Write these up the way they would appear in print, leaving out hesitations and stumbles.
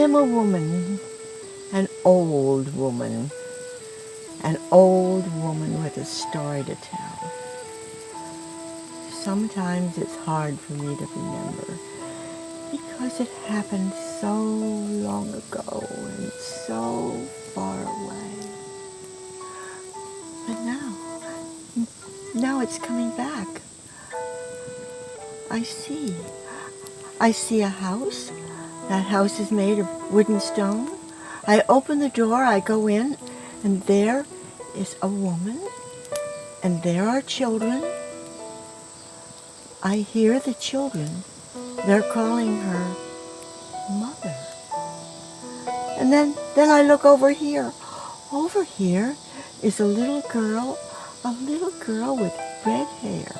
am a woman, an old woman with a story to tell. Sometimes it's hard for me to remember because it happened so long ago and so far away. But now it's coming back. I see a house. That house is made of wood and stone. I open the door, I go in, and there is a woman, and there are children. I hear the children. They're calling her Mother. And then I look over here. Over here is a little girl with red hair.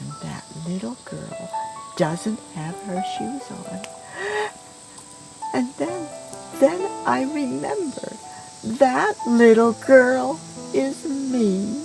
And that little girl doesn't have her shoes on. And then I remember that little girl is me.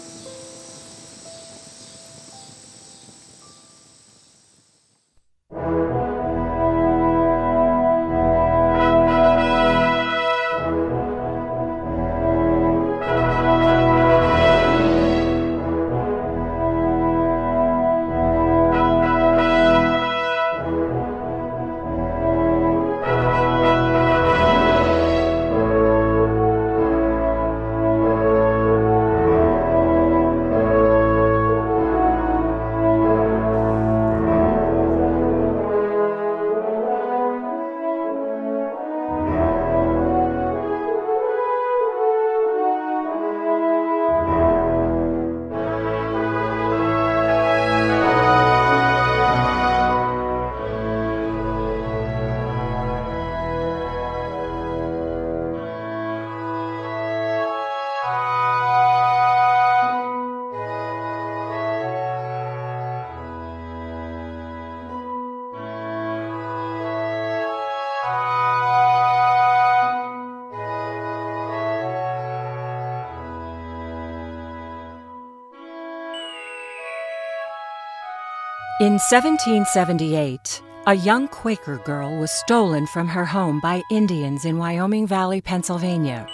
In 1778, a young Quaker girl was stolen from her home by Indians in Wyoming Valley, Pennsylvania.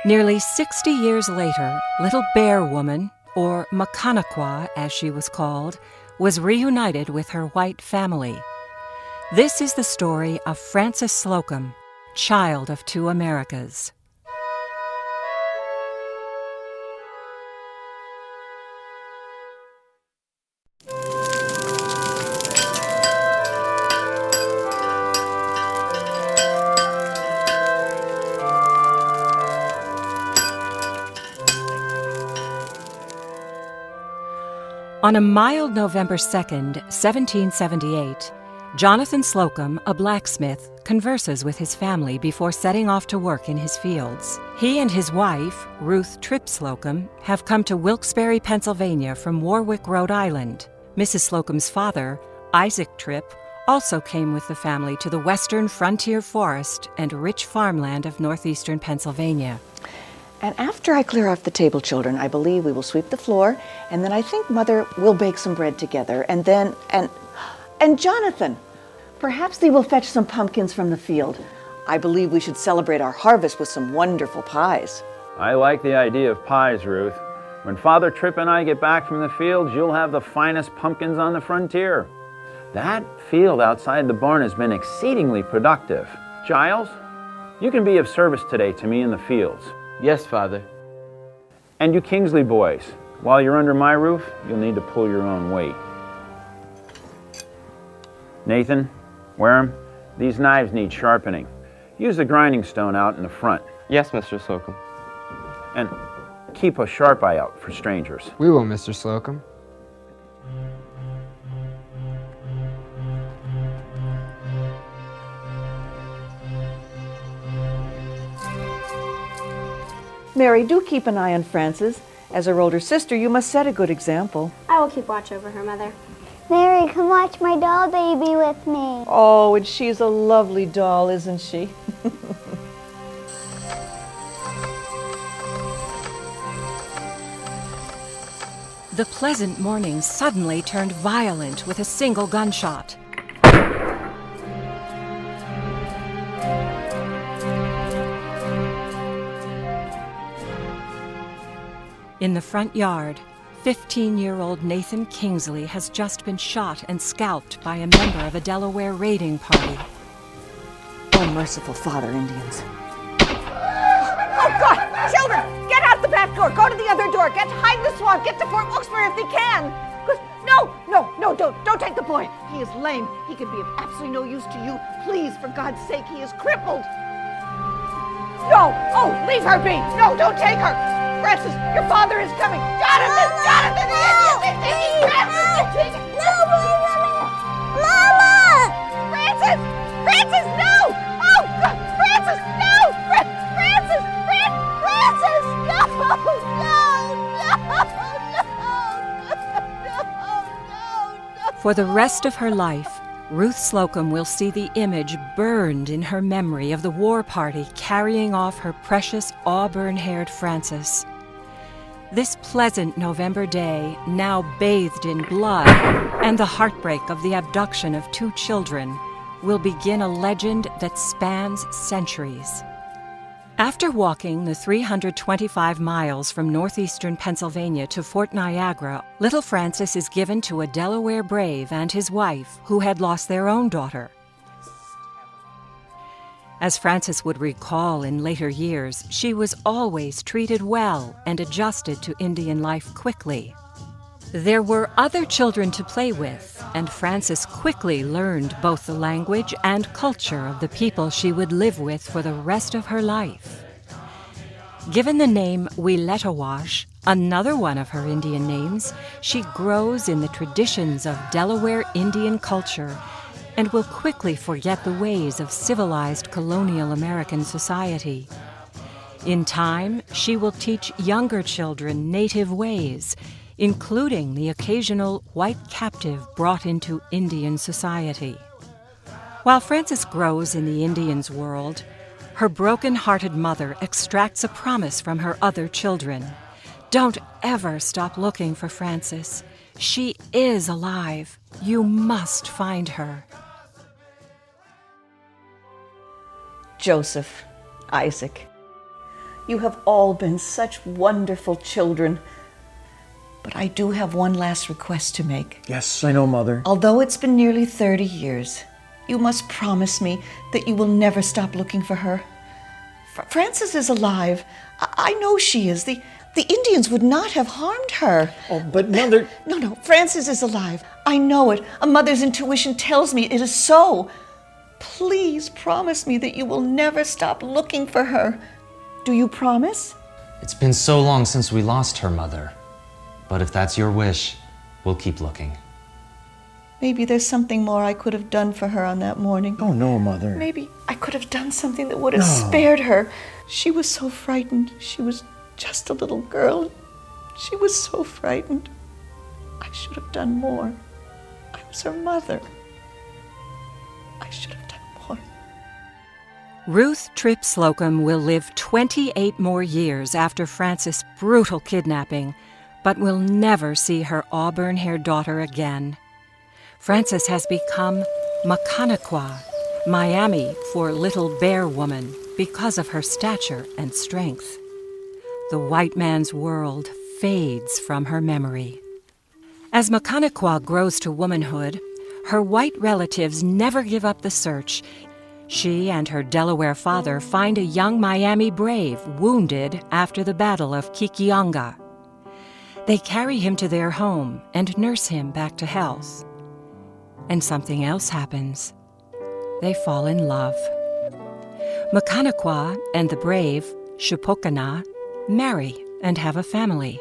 Nearly 60 years later, Little Bear Woman, or Maconaquah as she was called, was reunited with her white family. This is the story of Francis Slocum, child of two Americas. On a mild November 2nd, 1778, Jonathan Slocum, a blacksmith, converses with his family before setting off to work in his fields. He and his wife, Ruth Tripp Slocum, have come to Wilkes-Barre, Pennsylvania from Warwick, Rhode Island. Mrs. Slocum's father, Isaac Tripp, also came with the family to the western frontier forest and rich farmland of northeastern Pennsylvania. And after I clear off the table, children, I believe we will sweep the floor, and then I think Mother will bake some bread together, and then, and Jonathan, perhaps they will fetch some pumpkins from the field. I believe we should celebrate our harvest with some wonderful pies. I like the idea of pies, Ruth. When Father Tripp and I get back from the fields, you'll have the finest pumpkins on the frontier. That field outside the barn has been exceedingly productive. Giles, you can be of service today to me in the fields. Yes, Father. And you Kingsley boys, while you're under my roof, you'll need to pull your own weight. Nathan, Wareham, these knives need sharpening. Use the grinding stone out in the front. Yes, Mr. Slocum. And keep a sharp eye out for strangers. We will, Mr. Slocum. Mary, do keep an eye on Frances. As her older sister, you must set a good example. I will keep watch over her, Mother. Mary, come watch my doll baby with me. Oh, and she's a lovely doll, isn't she? The pleasant morning suddenly turned violent with a single gunshot. In the front yard, 15-year-old Nathan Kingsley has just been shot and scalped by a member of a Delaware raiding party. Oh, merciful Father, Indians. Oh, God! Children, get out the back door. Go to the other door. Hide in the swamp. Get to Fort Wilkes-Barre if they can. No, don't take the boy. He is lame. He can be of absolutely no use to you. Please, for God's sake, he is crippled. No! Oh, leave her be! No, don't take her! Francis, your father is coming! Jonathan! Jonathan! The Indians! They're taking Francis! They're taking... No, Mama! Francis! Francis, no! Oh, God! Francis, no! Francis! Francis! No! For the rest of her life, Ruth Slocum will see the image burned in her memory of the war party carrying off her precious auburn-haired Francis. This pleasant November day, now bathed in blood, and the heartbreak of the abduction of 2 children, will begin a legend that spans centuries. After walking the 325 miles from northeastern Pennsylvania to Fort Niagara, little Francis is given to a Delaware brave and his wife who had lost their own daughter. As Francis would recall in later years, she was always treated well and adjusted to Indian life quickly. There were other children to play with, and Francis quickly learned both the language and culture of the people she would live with for the rest of her life. Given the name Wilkes-Barre, another one of her Indian names, she grows in the traditions of Delaware Indian culture and will quickly forget the ways of civilized colonial American society. In time, she will teach younger children native ways, including the occasional white captive brought into Indian society. While Francis grows in the Indians' world, her broken-hearted mother extracts a promise from her other children. Don't ever stop looking for Francis. She is alive. You must find her. Joseph, Isaac, you have all been such wonderful children. But I do have one last request to make. Yes, I know, Mother. Although it's been nearly 30 years, you must promise me that you will never stop looking for her. Frances is alive. I know she is. The Indians would not have harmed her. Oh, but Mother... No, Frances is alive. I know it. A mother's intuition tells me it is so. Please promise me that you will never stop looking for her. Do you promise? It's been so long since we lost her, Mother. But if that's your wish, we'll keep looking. Maybe there's something more I could have done for her on that morning. Oh, no, Mother. Maybe I could have done something that would have spared her. She was so frightened. She was just a little girl. She was so frightened. I should have done more. I was her mother. I should have done more. Ruth Tripp Slocum will live 28 more years after Francis' brutal kidnapping, but will never see her auburn-haired daughter again. Frances has become Maconaquah, Miami for Little Bear Woman, because of her stature and strength. The white man's world fades from her memory. As Maconaquah grows to womanhood, her white relatives never give up the search. She and her Delaware father find a young Miami brave wounded after the Battle of Kikionga. They carry him to their home and nurse him back to health. And something else happens. They fall in love. Maconaquah and the brave, Shipokana, marry and have a family.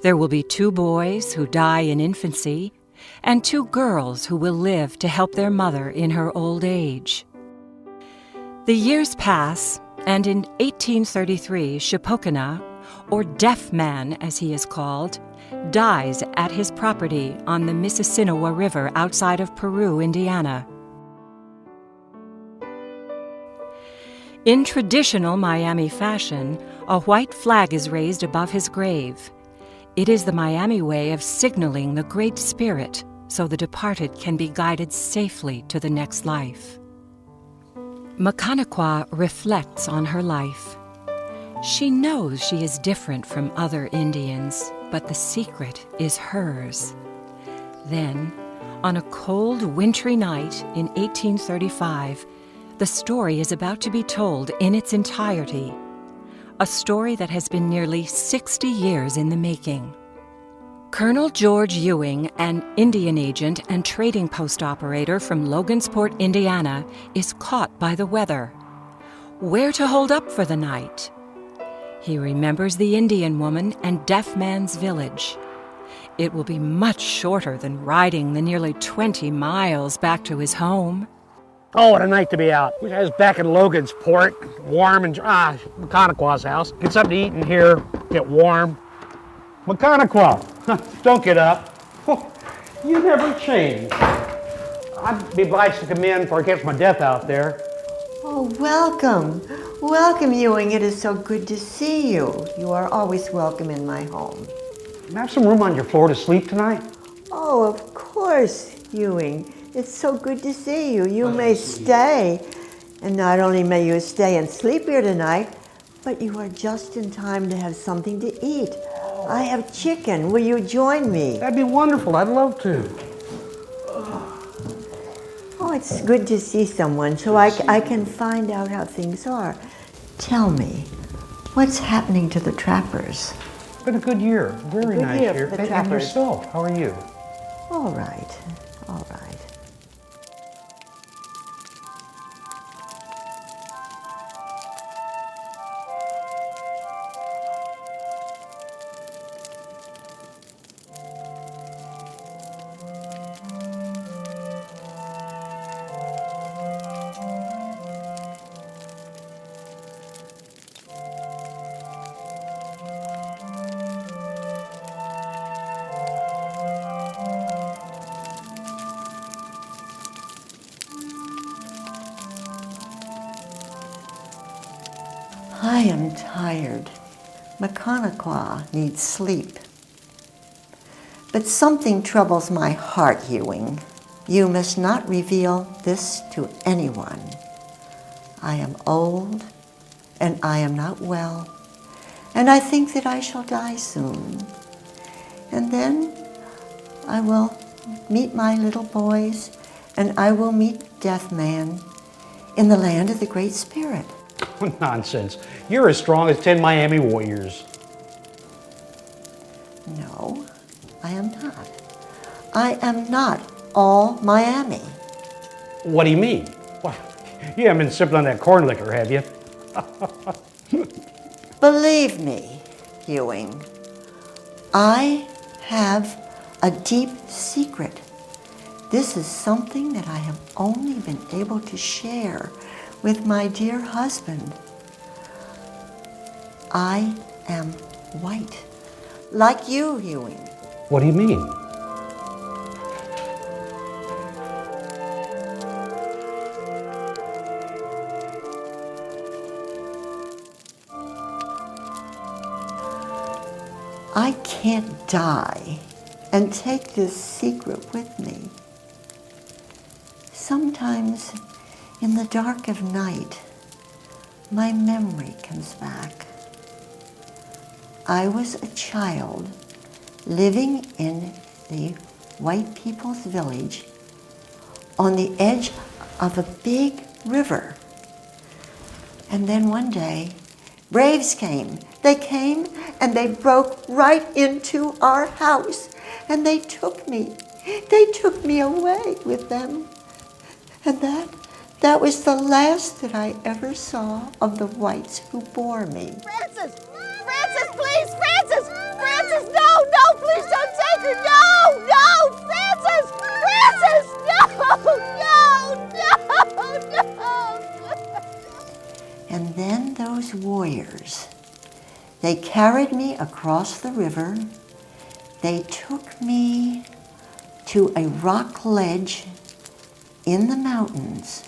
There will be 2 boys who die in infancy and 2 girls who will live to help their mother in her old age. The years pass, and in 1833, Shipokana, or Deaf Man as he is called, dies at his property on the Mississinawa River outside of Peru, Indiana. In traditional Miami fashion, a white flag is raised above his grave. It is the Miami way of signaling the Great Spirit so the departed can be guided safely to the next life. Maconaquah reflects on her life. She knows she is different from other Indians, but the secret is hers. Then, on a cold, wintry night in 1835, the story is about to be told in its entirety. A story that has been nearly 60 years in the making. Colonel George Ewing, an Indian agent and trading post operator from Logansport, Indiana, is caught by the weather. Where to hold up for the night? He remembers the Indian woman and deaf man's village. It will be much shorter than riding the nearly 20 miles back to his home. Oh, what a night to be out. Wish I was back in Logansport, warm and dry. Maconaquah's house. Get something to eat in here, get warm. Maconaquah, don't get up. You never change. I'd be obliged to come in before I catch my death out there. Oh, welcome. Welcome, Ewing. It is so good to see you. You are always welcome in my home. Have some room on your floor to sleep tonight? Oh, of course, Ewing. It's so good to see you. You may stay. And not only may you stay and sleep here tonight, but you are just in time to have something to eat. I have chicken. Will you join me? That'd be wonderful. I'd love to. Oh, it's good to see someone so I can find out how things are. Tell me, what's happening to the trappers? It's been a good year. Very nice year. For the And trappers. yourself, how are you? All right, all right. I am tired. Maconaquah needs sleep. But something troubles my heart, Ewing. You must not reveal this to anyone. I am old, and I am not well, and I think that I shall die soon. And then I will meet my little boys, and I will meet Death Man in the land of the Great Spirit. Nonsense. You're as strong as 10 Miami Warriors. No, I am not. I am not all Miami. What do you mean? What? You haven't been sipping on that corn liquor, have you? Believe me, Ewing, I have a deep secret. This is something that I have only been able to share with my dear husband. I am white, like you, Ewing. What do you mean? I can't die and take this secret with me. Sometimes in the dark of night, my memory comes back. I was a child living in the white people's village on the edge of a big river. And then one day, braves came. They came and they broke right into our house and they took me. They took me away with them. And that was the last that I ever saw of the whites who bore me. Francis! Francis, please! Francis! Francis, no! No, please don't take her! No! No! Francis! Francis! No! No! No! And then those warriors, they carried me across the river. They took me to a rock ledge in the mountains,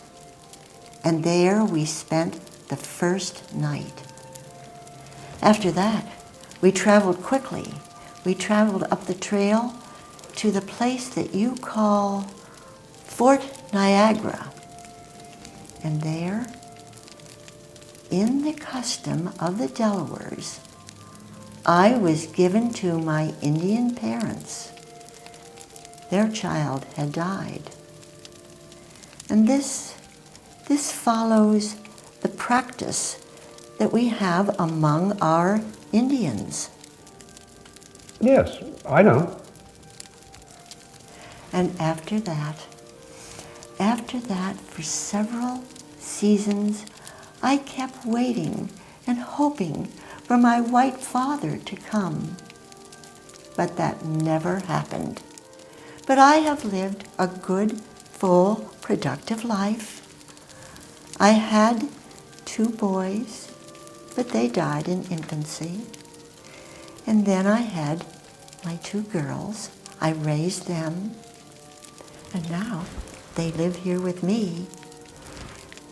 and there we spent the first night. After that, we traveled quickly. We traveled up the trail to the place that you call Fort Niagara. And there, in the custom of the Delawares, I was given to my Indian parents. Their child had died. And this follows the practice that we have among our Indians. Yes, I know. And after that, for several seasons, I kept waiting and hoping for my white father to come. But that never happened. But I have lived a good, full, productive life. I had 2 boys, but they died in infancy. And then I had my 2 girls. I raised them. And now they live here with me.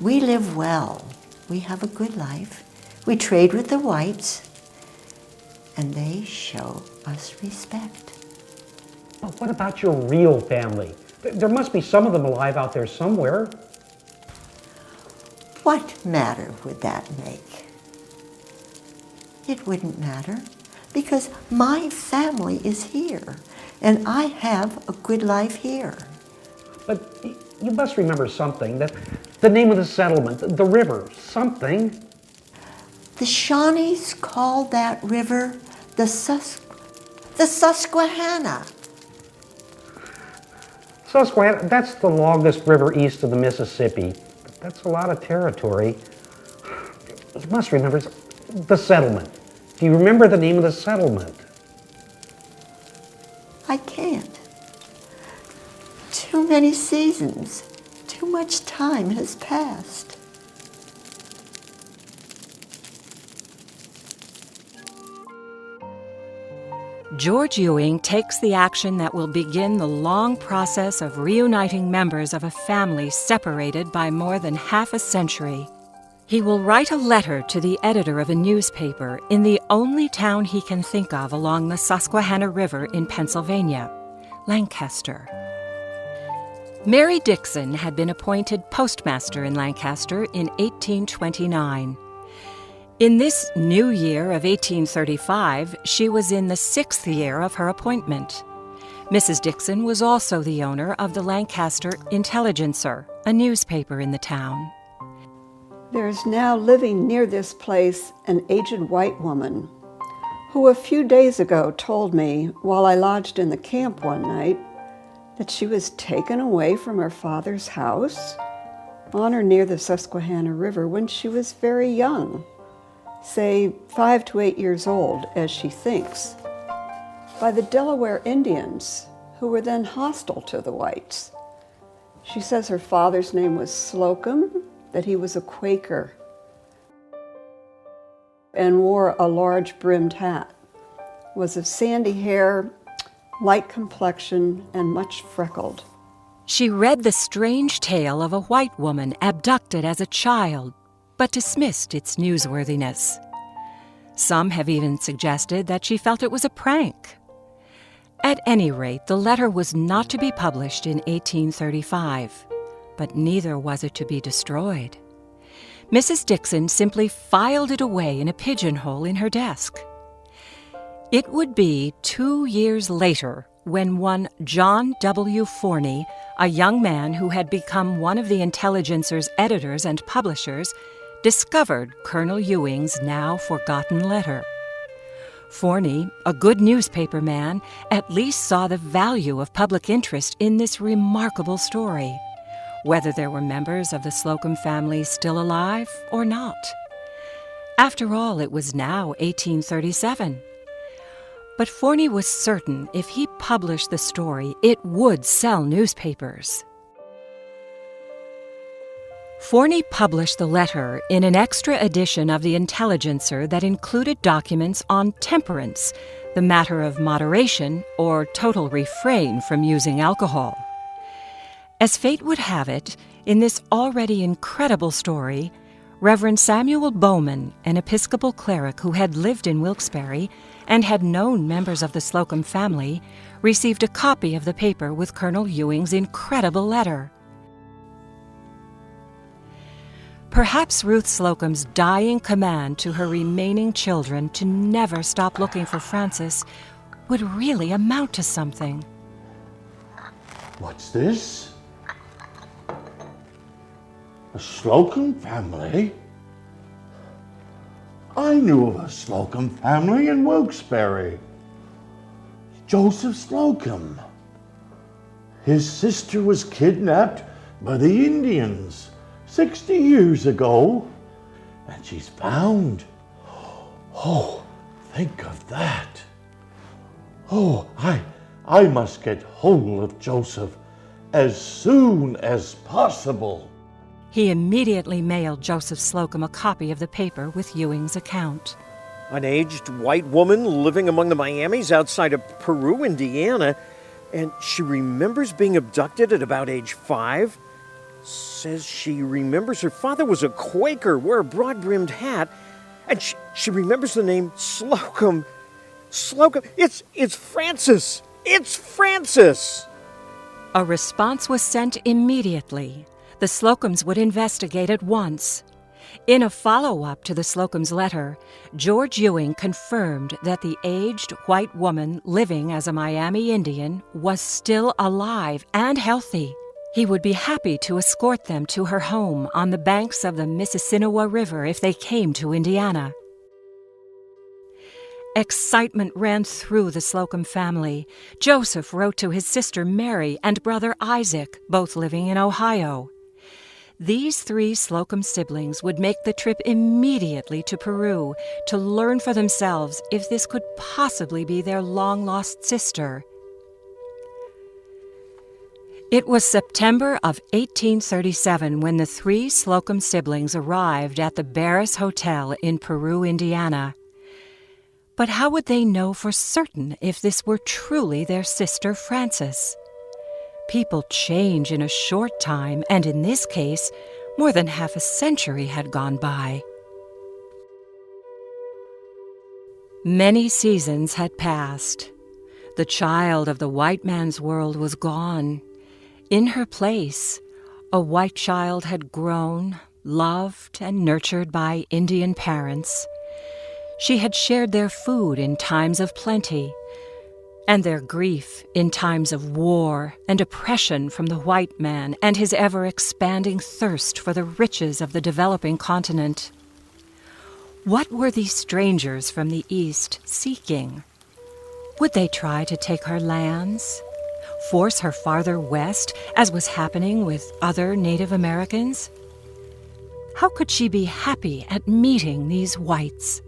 We live well. We have a good life. We trade with the whites, and they show us respect. But what about your real family? There must be some of them alive out there somewhere. What matter would that make? It wouldn't matter, because my family is here, and I have a good life here. But you must remember something, that the name of the settlement, the river, something. The Shawnees called that river the Susquehanna. Susquehanna, that's the longest river east of the Mississippi. That's a lot of territory. You must remember the settlement. Do you remember the name of the settlement? I can't. Too many seasons. Too much time has passed. George Ewing takes the action that will begin the long process of reuniting members of a family separated by more than half a century. He will write a letter to the editor of a newspaper in the only town he can think of along the Susquehanna River in Pennsylvania, Lancaster. Mary Dixon had been appointed postmaster in Lancaster in 1829. In this new year of 1835, she was in the 6th year of her appointment. Mrs. Dixon was also the owner of the Lancaster Intelligencer, a newspaper in the town. There is now living near this place an aged white woman who a few days ago told me, while I lodged in the camp one night, that she was taken away from her father's house on or near the Susquehanna River when she was very young, say 5 to 8 years old, as she thinks, by the Delaware Indians, who were then hostile to the whites. She says her father's name was Slocum, that he was a Quaker, and wore a large brimmed hat, was of sandy hair, light complexion, and much freckled. She read the strange tale of a white woman abducted as a child, but dismissed its newsworthiness. Some have even suggested that she felt it was a prank. At any rate, the letter was not to be published in 1835, but neither was it to be destroyed. Mrs. Dixon simply filed it away in a pigeonhole in her desk. It would be 2 years later when one John W. Forney, a young man who had become one of the Intelligencer's editors and publishers, discovered Colonel Ewing's now forgotten letter. Forney, a good newspaper man, at least saw the value of public interest in this remarkable story, whether there were members of the Slocum family still alive or not. After all, it was now 1837. But Forney was certain if he published the story, it would sell newspapers. Forney published the letter in an extra edition of the Intelligencer that included documents on temperance, the matter of moderation or total refrain from using alcohol. As fate would have it, in this already incredible story, Reverend Samuel Bowman, an Episcopal cleric who had lived in Wilkes-Barre and had known members of the Slocum family, received a copy of the paper with Colonel Ewing's incredible letter. Perhaps Ruth Slocum's dying command to her remaining children to never stop looking for Francis would really amount to something. What's this? A Slocum family? I knew of a Slocum family in Wilkes-Barre. Joseph Slocum. His sister was kidnapped by the Indians 60 years ago, and she's found. Oh, think of that. Oh, I must get hold of Joseph as soon as possible. He immediately mailed Joseph Slocum a copy of the paper with Ewing's account. An aged white woman living among the Miamis outside of Peru, Indiana, and she remembers being abducted at about age 5. Says she remembers her father was a Quaker, wore a broad-brimmed hat, and she remembers the name Slocum. Slocum, it's Francis! It's Francis! A response was sent immediately. The Slocums would investigate at once. In a follow-up to the Slocums' letter, George Ewing confirmed that the aged white woman living as a Miami Indian was still alive and healthy. He would be happy to escort them to her home on the banks of the Maconaquah River if they came to Indiana. Excitement ran through the Slocum family. Joseph wrote to his sister Mary and brother Isaac, both living in Ohio. These 3 Slocum siblings would make the trip immediately to Peru to learn for themselves if this could possibly be their long-lost sister. It was September of 1837 when the 3 Slocum siblings arrived at the Barris Hotel in Peru, Indiana. But how would they know for certain if this were truly their sister Francis? People change in a short time, and in this case, more than half a century had gone by. Many seasons had passed. The child of the white man's world was gone. In her place, a white child had grown, loved and nurtured by Indian parents. She had shared their food in times of plenty, and their grief in times of war and oppression from the white man and his ever-expanding thirst for the riches of the developing continent. What were these strangers from the East seeking? Would they try to take her lands? Force her farther west, as was happening with other Native Americans? How could she be happy at meeting these whites?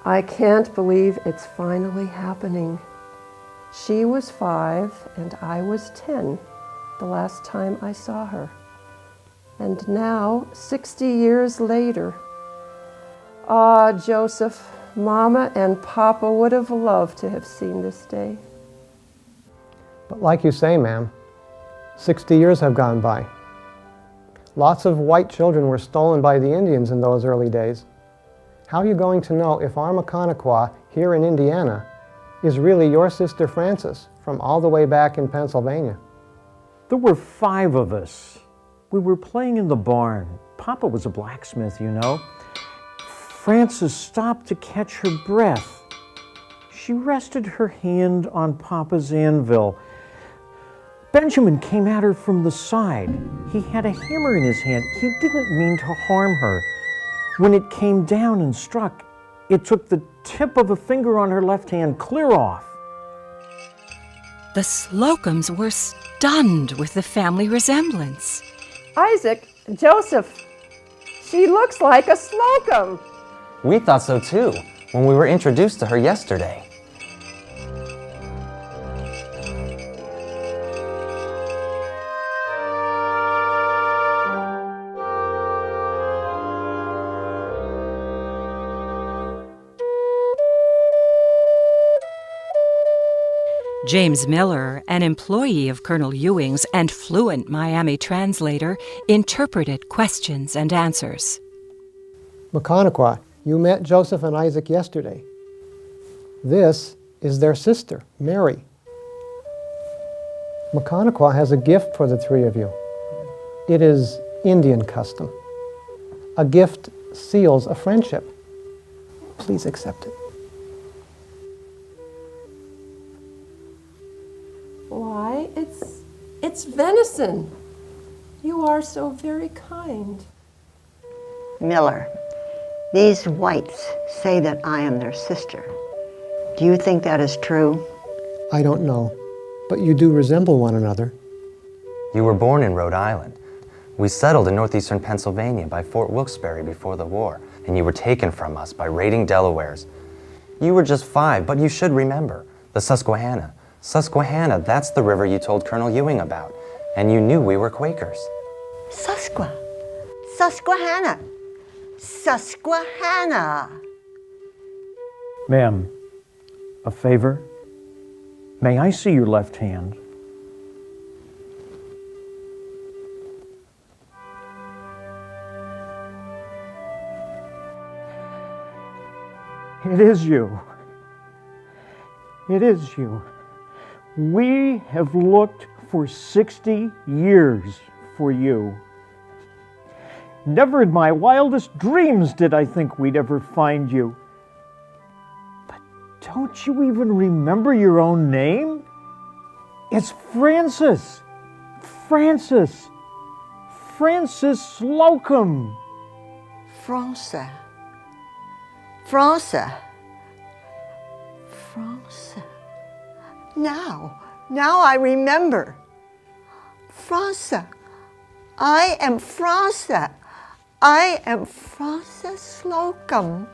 I can't believe it's finally happening. She was 5 and I was 10 the last time I saw her. And now, 60 years later, ah, Joseph, Mama and Papa would have loved to have seen this day. But like you say, ma'am, 60 years have gone by. Lots of white children were stolen by the Indians in those early days. How are you going to know if our Maconaquah here in Indiana is really your sister Francis from all the way back in Pennsylvania? There were 5 of us. We were playing in the barn. Papa was a blacksmith, you know. Francis stopped to catch her breath. She rested her hand on Papa's anvil. Benjamin came at her from the side. He had a hammer in his hand. He didn't mean to harm her. When it came down and struck, it took the tip of a finger on her left hand clear off. The Slocums were stunned with the family resemblance. Isaac, Joseph, she looks like a Slocum. We thought so too, when we were introduced to her yesterday. James Miller, an employee of Colonel Ewing's and fluent Miami translator, interpreted questions and answers. Maconaquah, you met Joseph and Isaac yesterday. This is their sister, Mary. Maconaquah has a gift for the 3 of you. It is Indian custom. A gift seals a friendship. Please accept it. Why, it's venison. You are so very kind. Miller, these whites say that I am their sister. Do you think that is true? I don't know, but you do resemble one another. You were born in Rhode Island. We settled in northeastern Pennsylvania by Fort Wilkes-Barre before the war, and you were taken from us by raiding Delawares. You were just 5, but you should remember, the Susquehanna. Susquehanna, that's the river you told Colonel Ewing about, and you knew we were Quakers. Susquehanna. Susquehanna. Ma'am, a favor? May I see your left hand? It is you. It is you. We have looked for 60 years for you. Never in my wildest dreams did I think we'd ever find you. But don't you even remember your own name? It's Francis. Francis Slocum. France. Now I remember. France. I am France. I am Francis Slocum.